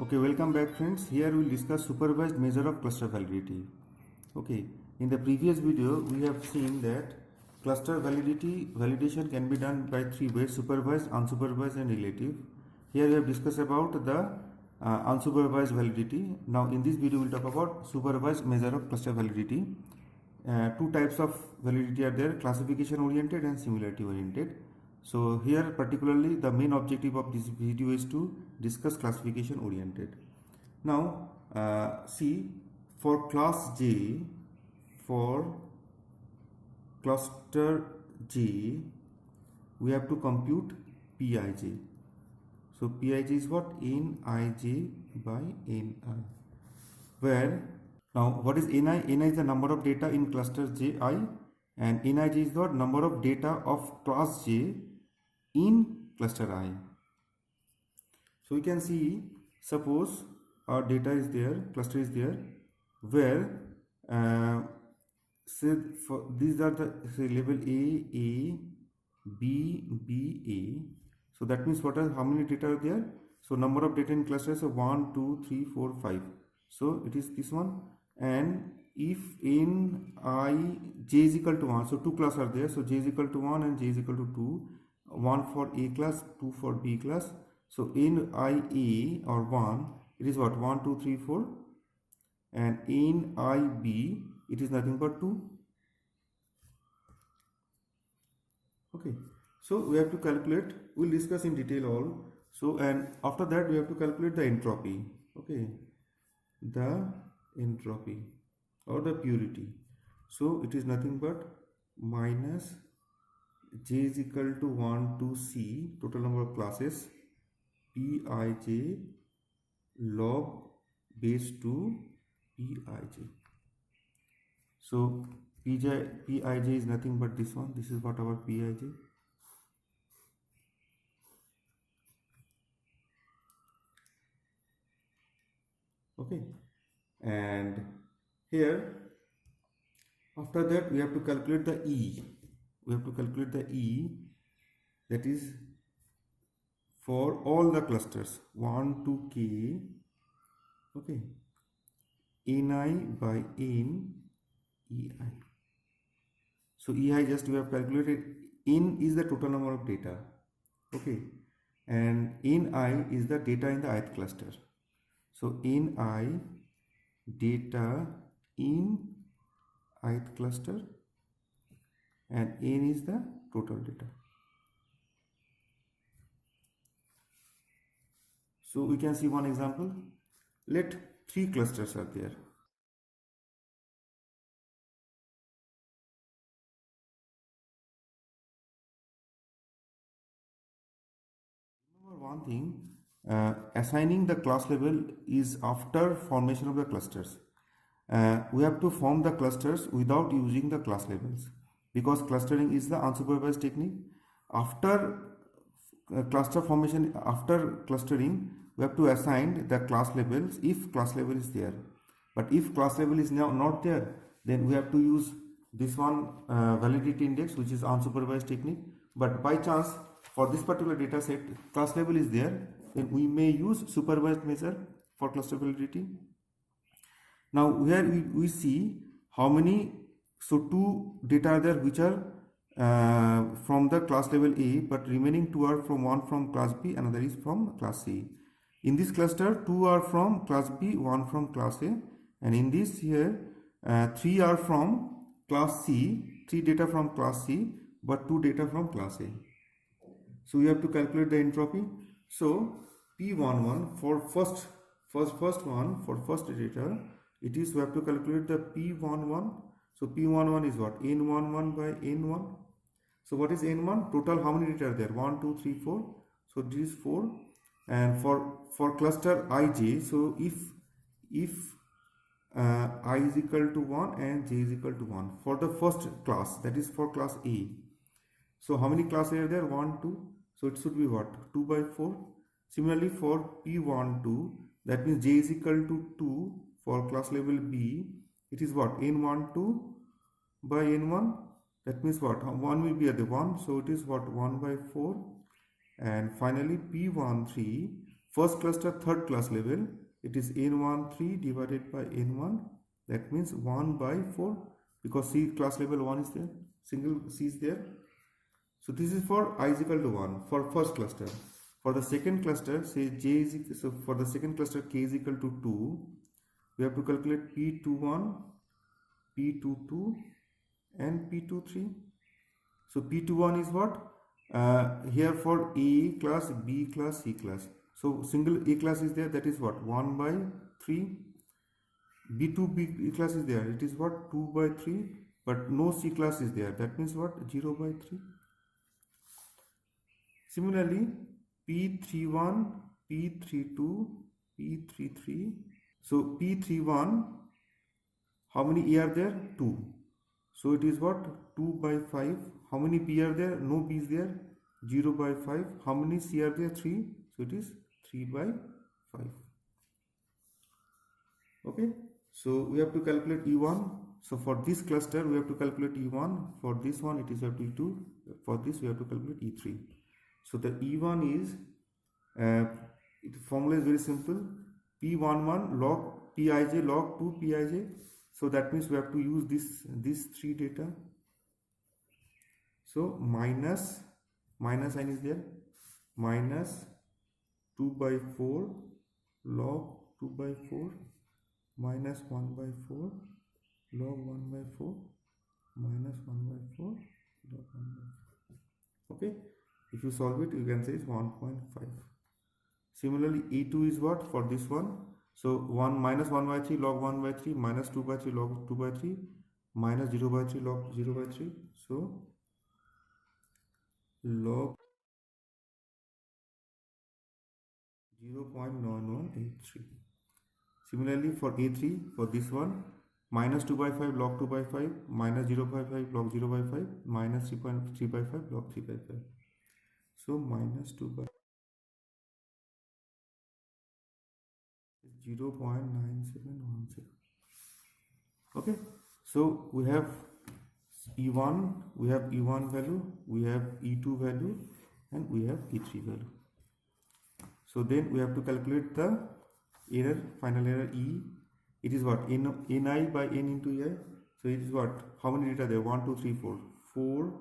Okay, welcome back friends. Here we will discuss supervised measure of cluster validity. Okay, in the previous video we have seen that cluster validation can be done by three ways: supervised, unsupervised and relative. Here we have discussed about the unsupervised validity. Now in this video we will talk about supervised measure of cluster validity. Two types of validity are there: classification oriented and similarity oriented. So here particularly the main objective of this video is to discuss classification oriented. Now see, for class J, for cluster J, we have to compute Pij. So Pij is what? Nij by Ni. Where now what is Ni? Ni is the number of data in cluster Ji, and Nij is the number of data of class J in cluster I. So we can see, suppose our data is there, cluster is there, where say for these are the label A, B, A. So that means what are how many data are there? So number of data in cluster is 1, 2, 3, 4, 5. So it is this one. And if in j is equal to 1, so two classes are there. So j is equal to 1 and j is equal to 2. 1 for A class, 2 for B class. So in IA or 1, it is what? 1, 2, 3, 4. And in IB, it is nothing but 2. Okay. So we have to calculate, we'll discuss in detail all. So and after that we have to calculate the entropy. Okay. The entropy or the purity. So it is nothing but minus j is equal to 1 to c, total number of classes, Pij log base 2 Pij. So Pij is nothing but this one. This is what our Pij. Okay, and here after that we have to calculate the E. We have to calculate the E, that is for all the clusters 1 to k. Okay, Ni by N Ei. So Ei just we have calculated. N is the total number of data. Okay, and Ni is the data in the ith cluster. So Ni data in ith cluster, and N is the total data. So we can see one example. Let 3 clusters are there. Remember one thing, assigning the class level is after formation of the clusters. We have to form the clusters without using the class labels, because clustering is the unsupervised technique. After cluster formation, after clustering, we have to assign the class labels if class label is there. But if class label is now not there, then we have to use this one validity index, which is unsupervised technique. But by chance for this particular data set class label is there, then we may use supervised measure for cluster validity. Now here we see how many, so 2 data are there which are from the class level A, but remaining 2 are from one from class B, another is from class C. In this cluster 2 are from class B, 1 from class A, and in this here 3 are from class C, 3 data from class C, but 2 data from class A. So we have to calculate the entropy. So P11 for first one, for first data, it is we have to calculate the P11. So P11 is what? N11 by N1. So what is N1? Total how many data are there? 1, 2, 3, 4. So this is 4. And for cluster Ij, so if I is equal to 1 and j is equal to 1 for the first class, that is for class A. So how many classes are there? 1, 2. So it should be what? 2 by 4. Similarly for P12, that means j is equal to 2 for class level B. It is what? N12 by N1. That means what? 1 will be at the 1. So it is what? 1 by 4. And finally P13 First cluster, third class level, it is n13 divided by n1. That means 1 by 4, because C class level 1 is there, single C is there. So this is for I is equal to 1 for first cluster. For the second cluster, say j is equal, so for the second cluster k is equal to 2, we have to calculate p21, p22 and p23. So p21 is what? Here for A class, B class, C class. So single A class is there, that is what? 1 by 3. B2 B class is there, it is what? 2 by 3. But no C class is there, that means what? 0 by 3. Similarly, P31, P32, P33. So P31, how many A are there? 2. So it is what? 2 by 5. How many P are there? No P is there. 0 by 5. How many C are there? 3. So it is 3 by 5. Okay. So we have to calculate E1. So for this cluster, we have to calculate E1. For this one, it is E2. For this, we have to calculate E3. So the E1 is, the formula is very simple. P11 log Pij log 2 Pij. So that means we have to use this 3 data. So minus sign is there, minus 2 by 4 log 2 by 4 minus 1 by 4 log 1 by 4 minus 1 by 4 log 1 by 4. Okay, if you solve it, you can say it's 1.5. Similarly, E2 is what for this one? So 1 minus 1 by 3 log 1 by 3 minus 2 by 3 log 2 by 3 minus 0 by 3 log 0 by 3. So log 0.9183. Similarly for A3, for this one, minus 2 by 5 log 2 by 5 minus 0 by 5 log 0 by 5 minus 3.3 by 5 log 3 by 5. So minus 2 by 0.9710. Okay, so we have E1, we have E1 value, we have E2 value, and we have E3 value. So then we have to calculate the error, final error E. It is what? Ni by n into ei. So it is what? How many data there? 1, 2, 3, 4. 4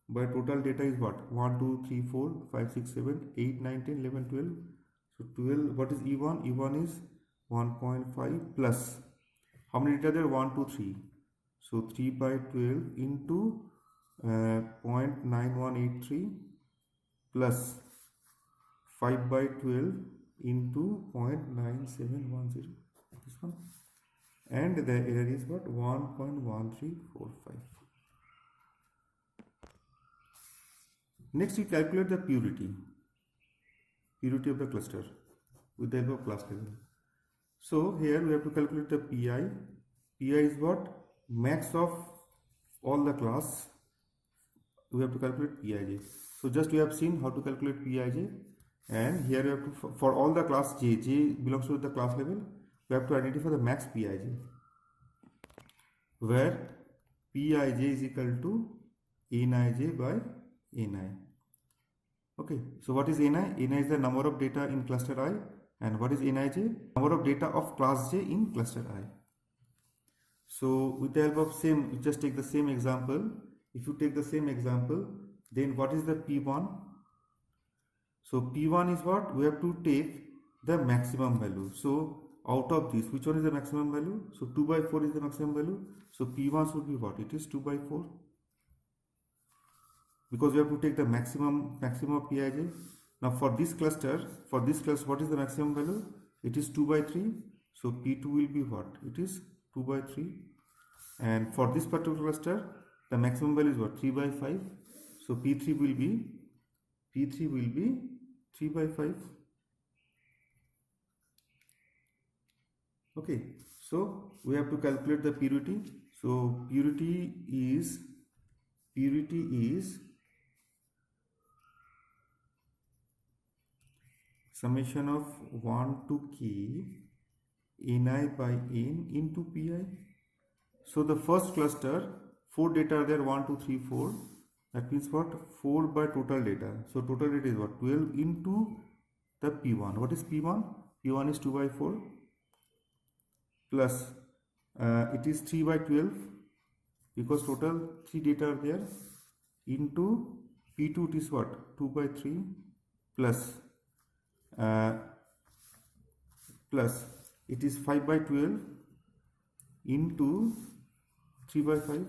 by total data is what? 1, 2, 3, 4, 5, 6, 7, 8, 9, 10, 11, 12. So 12, what is E1? E1 is 1.5 plus. How many data there? 1, 2, 3. So 3 by 12 into 0.9183 plus 5 by 12 into 0.9710. This one. And the error is what? 1.1345. Next, we calculate the purity of the cluster with the help of class level. So here we have to calculate the Pi. Pi is what? Max of all the class. We have to calculate Pij. So just we have seen how to calculate Pij, and here we have to, for all the class j belongs to the class level, we have to identify the max Pij, where Pij is equal to Nij by Ni. Okay, so what is Ni? Ni is the number of data in cluster I, and what is Nij? Number of data of class j in cluster I. So with the help of same, you just take the same example. If you take the same example, then what is the P1? So P1 is what? We have to take the maximum value. So out of this, which one is the maximum value? So 2 by 4 is the maximum value. So P1 should be what? It is 2 by 4. Because we have to take the maximum of Pij. Now for this cluster, what is the maximum value? It is 2 by 3. So P2 will be what? It is 2 by 3. And for this particular cluster, the maximum value is what? 3 by 5. So P3 will be 3 by 5. Okay, so we have to calculate the purity. So purity is summation of 1 to k Ni by n into Pi. So the first cluster, 4 data are there, 1, 2, 3, 4. That means what? 4 by total data. So total data is what? 12 into the P1. What is P1? P1 is 2 by 4 plus it is 3 by 12 because total 3 data are there into P2 it is what? 2 by 3 plus plus it is 5 by 12 into 3 by 5,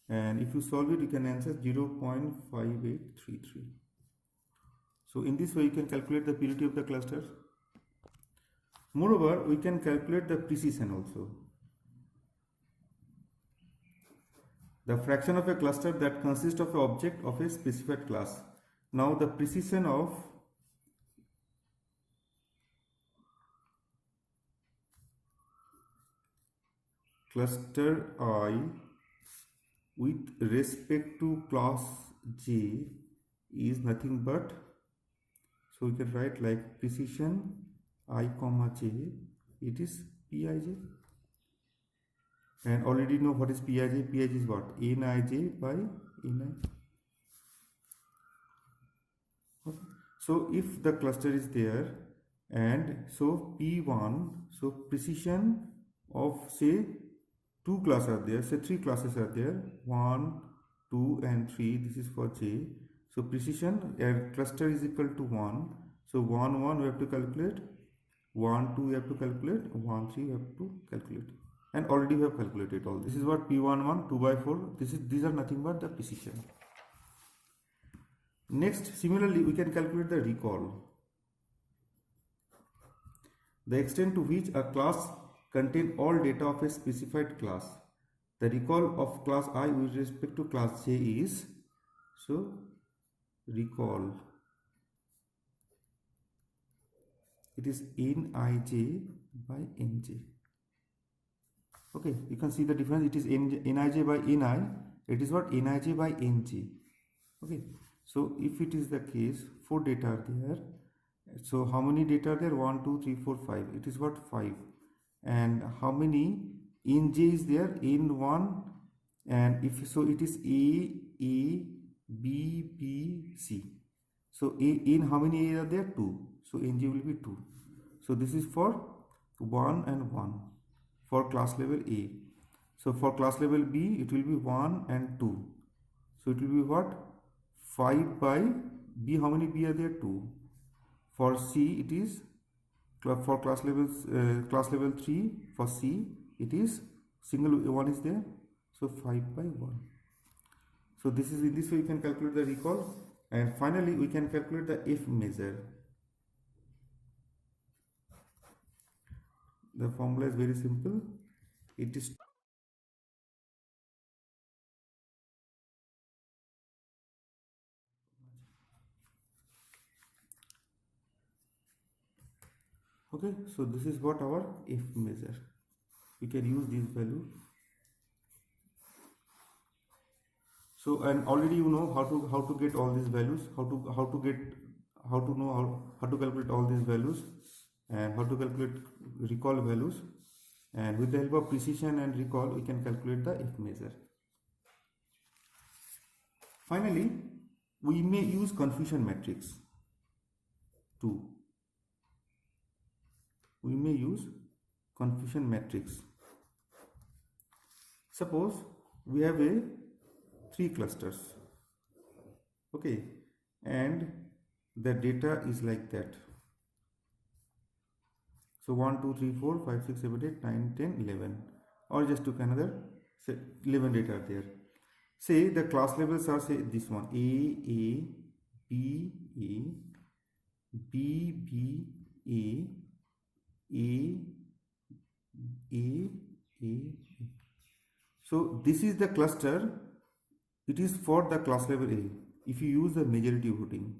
and if you solve it you can answer 0.5833. So in this way you can calculate the purity of the cluster. Moreover, we can calculate the precision also. The fraction of a cluster that consists of an object of a specified class. Now the precision of cluster I with respect to class J is nothing but, so we can write like precision I comma j, it is Pij, and already know what is Pij. Pij is what? Nij by Ni. Okay. So if the cluster is there, and so P1, so precision of say 2 classes are there, say 3 classes are there, 1, 2 and 3, this is for J. So precision cluster is equal to 1. So 1, 1 we have to calculate, 1, 2 we have to calculate, 1, 3 we have to calculate, and already we have calculated all. This is what P11 2 by 4. These are nothing but the precision. Next, similarly we can calculate the recall. The extent to which a class contains all data of a specified class. The recall of class I with respect to class J is, so recall, it is Nij by Nj. Okay, you can see the difference. It is Nij by Ni. It is what? Nij by Nj. Okay, so if it is the case, 4 data are there. So how many data are there? 1, 2, 3, 4, 5. It is what? 5. And how many Nj is there? N1. And if so, it is A, B, B, C. So in how many A are there? 2. So Nj will be 2. So this is for 1 and 1 for class level A. So for class level B it will be 1 and 2. So it will be what? 5 by B. How many B are there? 2. For C it is, for class level 3 for C it is single 1 is there. So 5 by 1. So this is, in this way you can calculate the recall. And finally we can calculate the F measure. The formula is very simple. It is okay. So this is what our F measure. We can use this value. So, and already you know how to get all these values, how to calculate all these values, and how to calculate recall values, and with the help of precision and recall we can calculate the F measure. Finally, we may use confusion matrix too. We may use confusion matrix. Suppose we have 3 clusters, okay, and the data is like that. So 1, 2, 3, 4, 5, 6, 7, 8, 9, 10, 11, or just took another, say 11 data are there. Say the class labels are, say this one, A, B, B, A. So this is the cluster. It is for the class level A if you use the majority voting.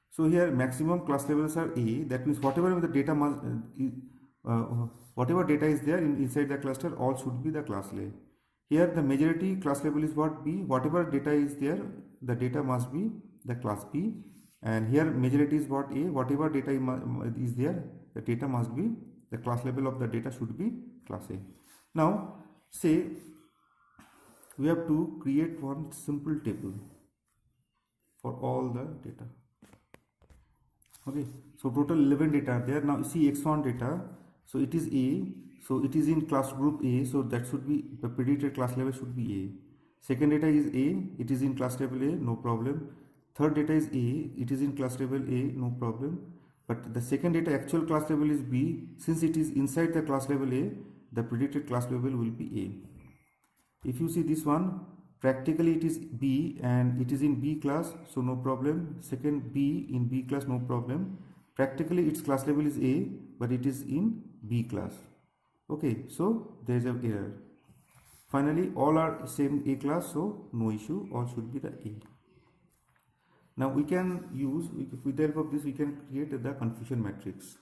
So here maximum class levels are A. That means whatever the data must, whatever data is there inside the cluster, all should be the class level. Here the majority class level is what? B. Whatever data is there, the data must be the class B. And here majority is what? A. Whatever data is there, the data must be, the class level of the data should be class A. Now say we have to create one simple table. for all the data. Okay, so total 11 data are there. Now see x1 data, so it is A, so it is in class group A, so that should be, the predicted class level should be A. Second data is A, it is in class level A, no problem. Third data is A, it is in class level A, no problem. But the second data actual class level is B, since it is inside the class level A, the predicted class level will be A. If you see this one, practically it is B and it is in B class, so no problem. Second B in B class, no problem. Practically its class level is A, but it is in B class. Okay, so there is an error. Finally, all are same A class, so no issue, all should be the A. Now we can use, with the help of this, we can create the confusion matrix.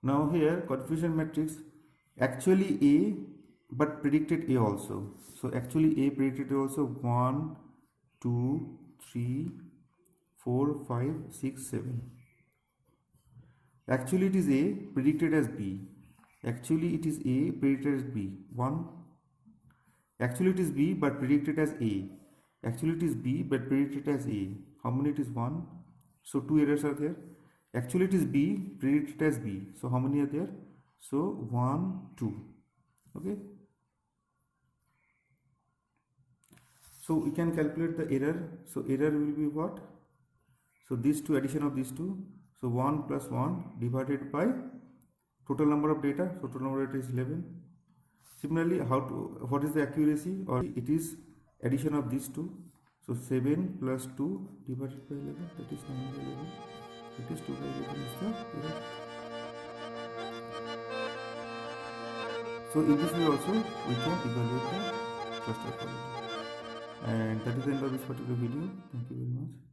Now here, confusion matrix, actually A, but predicted A also. So actually A predicted A also 1, 2, 3, 4, 5, 6, 7. Actually it is A predicted as B. Actually it is A predicted as B. 1. Actually it is B but predicted as A. Actually it is B but predicted as A. How many it is? 1. So 2 errors are there. Actually it is B predicted as B. So how many are there? So 1, 2. Okay. So we can calculate the error. So error will be what? So these two, addition of these two. So 1 plus 1 divided by total number of data. So total number of data is 11. Similarly, what is the accuracy? Or it is addition of these two. So 7 plus 2 divided by 11, that is 9 by 11. It is 2 by 11 is the error. So in this way also we can evaluate the cluster quality. And that is the end of this particular video. Thank you very much.